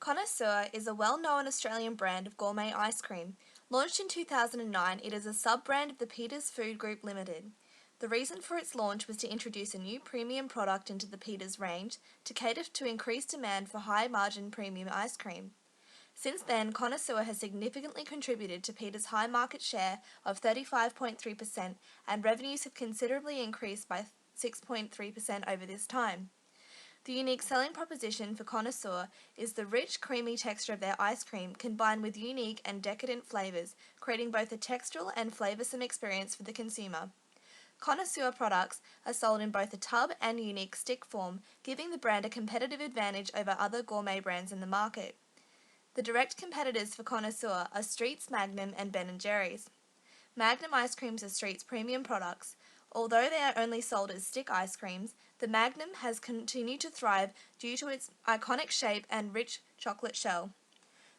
Connoisseur is a well-known Australian brand of gourmet ice cream. Launched in 2009, it is a sub-brand of the Peters Food Group Limited. The reason for its launch was to introduce a new premium product into the Peters range to cater to increased demand for high-margin premium ice cream. Since then, Connoisseur has significantly contributed to Peters' high market share of 35.3%, and revenues have considerably increased by 6.3% over this time. The unique selling proposition for Connoisseur is the rich, creamy texture of their ice cream combined with unique and decadent flavours, creating both a textural and flavoursome experience for the consumer. Connoisseur products are sold in both a tub and unique stick form, giving the brand a competitive advantage over other gourmet brands in the market. The direct competitors for Connoisseur are Street's Magnum and Ben & Jerry's. Magnum ice creams are Street's premium products. Although they are only sold as stick ice creams, the Magnum has continued to thrive due to its iconic shape and rich chocolate shell.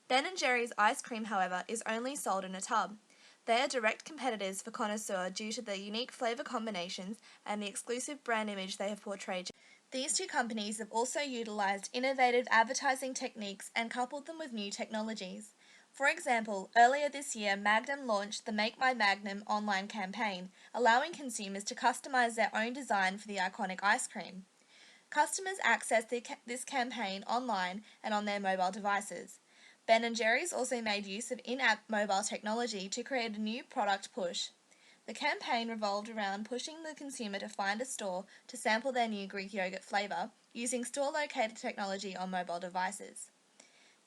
Ben & Jerry's ice cream, however, is only sold in a tub. They are direct competitors for Connoisseur due to their unique flavour combinations and the exclusive brand image they have portrayed. These two companies have also utilised innovative advertising techniques and coupled them with new technologies. For example, earlier this year, Magnum launched the Make My Magnum online campaign, allowing consumers to customise their own design for the iconic ice cream. Customers access this campaign online and on their mobile devices. Ben & Jerry's also made use of in-app mobile technology to create a new product push. The campaign revolved around pushing the consumer to find a store to sample their new Greek yogurt flavour, using store-locator technology on mobile devices.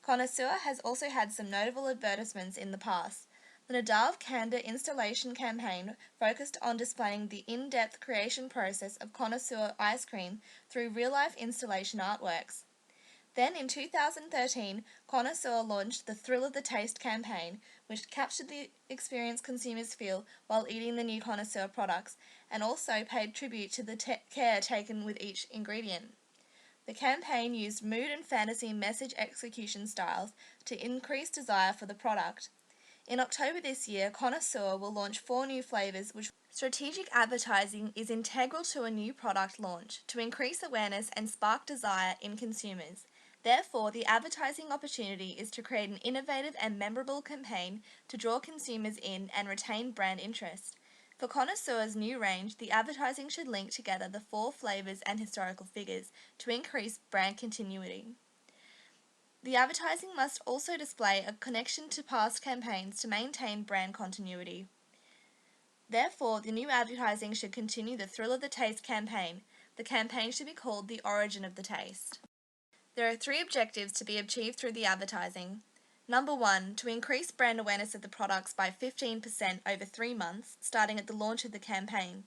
Connoisseur has also had some notable advertisements in the past. The Nadav Candor installation campaign focused on displaying the in-depth creation process of Connoisseur ice cream through real-life installation artworks. Then in 2013, Connoisseur launched the Thrill of the Taste campaign, which captured the experience consumers feel while eating the new Connoisseur products and also paid tribute to the care taken with each ingredient. The campaign used mood and fantasy message execution styles to increase desire for the product. In October this year, Connoisseur will launch 4 new flavours, which strategic advertising is integral to a new product launch to increase awareness and spark desire in consumers. Therefore, the advertising opportunity is to create an innovative and memorable campaign to draw consumers in and retain brand interest. For Connoisseur's new range, the advertising should link together the 4 flavours and historical figures to increase brand continuity. The advertising must also display a connection to past campaigns to maintain brand continuity. Therefore, the new advertising should continue the Thrill of the Taste campaign. The campaign should be called The Origin of the Taste. There are 3 objectives to be achieved through the advertising. Number 1, to increase brand awareness of the products by 15% over 3 months, starting at the launch of the campaign.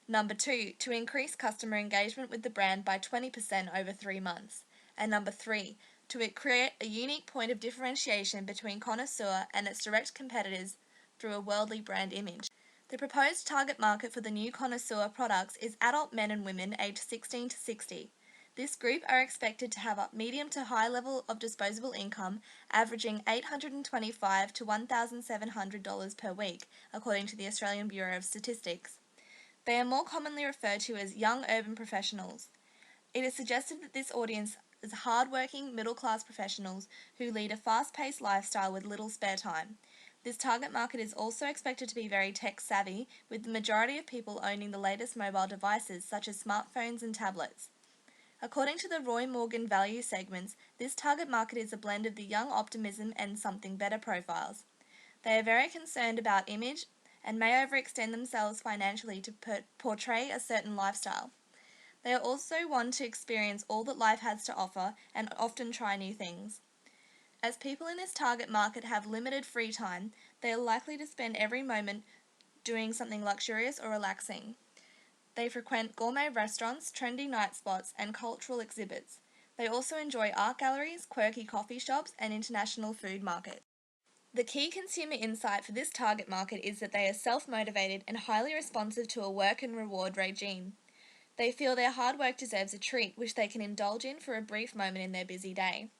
Number 2, to increase customer engagement with the brand by 20% over 3 months. And number 3, to create a unique point of differentiation between Connoisseur and its direct competitors through a worldly brand image. The proposed target market for the new Connoisseur products is adult men and women aged 16 to 60. This group are expected to have a medium to high level of disposable income, averaging $825 to $1,700 per week, according to the Australian Bureau of Statistics. They are more commonly referred to as young urban professionals. It is suggested that this audience is hard-working, middle-class professionals who lead a fast-paced lifestyle with little spare time. This target market is also expected to be very tech-savvy, with the majority of people owning the latest mobile devices such as smartphones and tablets. According to the Roy Morgan value segments, this target market is a blend of the young optimism and something better profiles. They are very concerned about image and may overextend themselves financially to portray a certain lifestyle. They also want to experience all that life has to offer and often try new things. As people in this target market have limited free time, they are likely to spend every moment doing something luxurious or relaxing. They frequent gourmet restaurants, trendy night spots, and cultural exhibits. They also enjoy art galleries, quirky coffee shops, and international food markets. The key consumer insight for this target market is that they are self-motivated and highly responsive to a work and reward regime. They feel their hard work deserves a treat which they can indulge in for a brief moment in their busy day.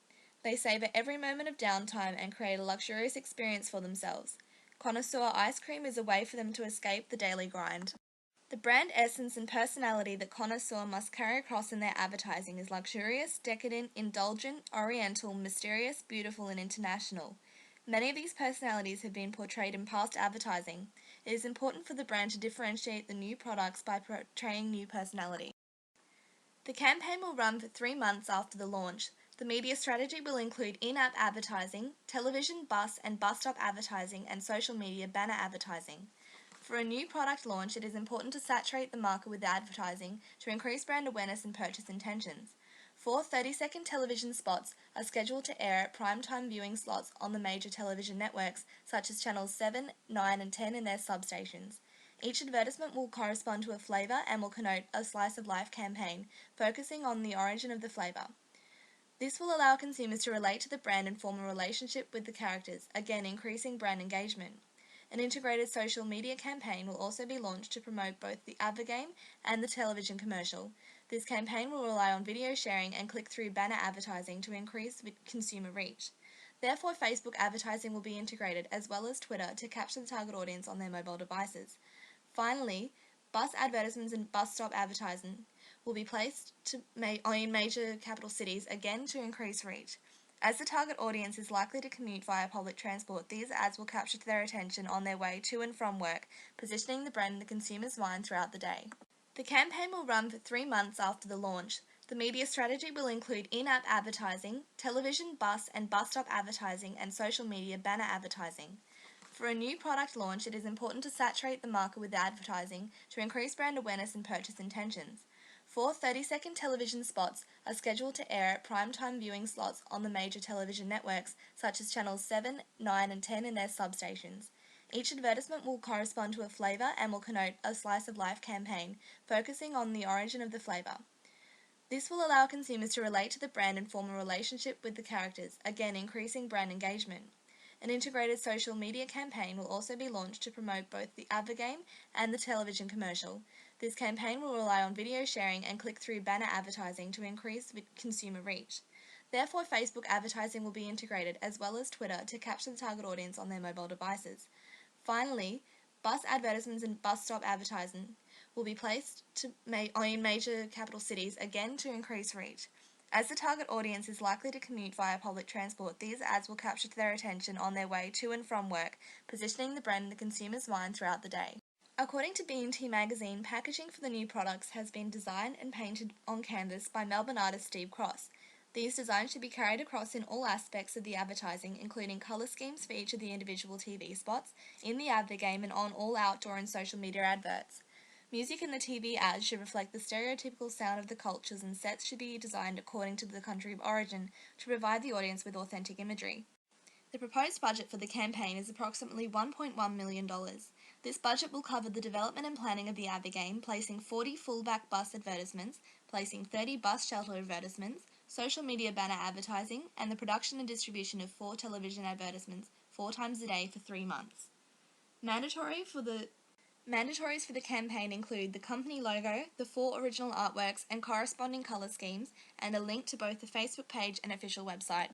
They savour every moment of downtime and create a luxurious experience for themselves. Connoisseur ice cream is a way for them to escape the daily grind. The brand essence and personality that Connoisseur must carry across in their advertising is luxurious, decadent, indulgent, oriental, mysterious, beautiful, and international. Many of these personalities have been portrayed in past advertising. It is important for the brand to differentiate the new products by portraying new personality. The campaign will run for 3 months after the launch. The media strategy will include in-app advertising, television, bus and bus stop advertising, and social media banner advertising. For a new product launch, it is important to saturate the market with advertising to increase brand awareness and purchase intentions. 4 30-second television spots are scheduled to air at prime-time viewing slots on the major television networks, such as channels 7, 9 and 10 and their substations. Each advertisement will correspond to a flavour and will connote a slice of life campaign, focusing on the origin of the flavour. This will allow consumers to relate to the brand and form a relationship with the characters, again increasing brand engagement. An integrated social media campaign will also be launched to promote both the advergame and the television commercial. This campaign will rely on video sharing and click-through banner advertising to increase consumer reach. Therefore, Facebook advertising will be integrated as well as Twitter to capture the target audience on their mobile devices. Finally, bus advertisements and bus stop advertising will be placed in major capital cities, again to increase reach. As the target audience is likely to commute via public transport, these ads will capture their attention on their way to and from work, positioning the brand in the consumer's mind throughout the day. The campaign will run for 3 months after the launch. The media strategy will include in-app advertising, television, bus and bus stop advertising, and social media banner advertising. For a new product launch, it is important to saturate the market with advertising to increase brand awareness and purchase intentions. 4 30-second television spots are scheduled to air at prime-time viewing slots on the major television networks, such as channels 7, 9 and 10 and their substations. Each advertisement will correspond to a flavour and will connote a slice of life campaign, focusing on the origin of the flavour. This will allow consumers to relate to the brand and form a relationship with the characters, again increasing brand engagement. An integrated social media campaign will also be launched to promote both the advergame and the television commercial. This campaign will rely on video sharing and click-through banner advertising to increase consumer reach. Therefore, Facebook advertising will be integrated as well as Twitter to capture the target audience on their mobile devices. Finally, bus advertisements and bus stop advertising will be placed in major capital cities, again to increase reach. As the target audience is likely to commute via public transport, these ads will capture their attention on their way to and from work, positioning the brand in the consumer's mind throughout the day. According to B&T magazine, packaging for the new products has been designed and painted on canvas by Melbourne artist Steve Cross. These designs should be carried across in all aspects of the advertising, including colour schemes for each of the individual TV spots, in the advergame and on all outdoor and social media adverts. Music in the TV ads should reflect the stereotypical sound of the cultures, and sets should be designed according to the country of origin to provide the audience with authentic imagery. The proposed budget for the campaign is approximately $1.1 million. This budget will cover the development and planning of the advergame, placing 40 fullback bus advertisements, placing 30 bus shelter advertisements, social media banner advertising, and the production and distribution of 4 television advertisements 4 times a day for 3 months. Mandatories for the campaign include the company logo, the 4 original artworks and corresponding colour schemes, and a link to both the Facebook page and official website.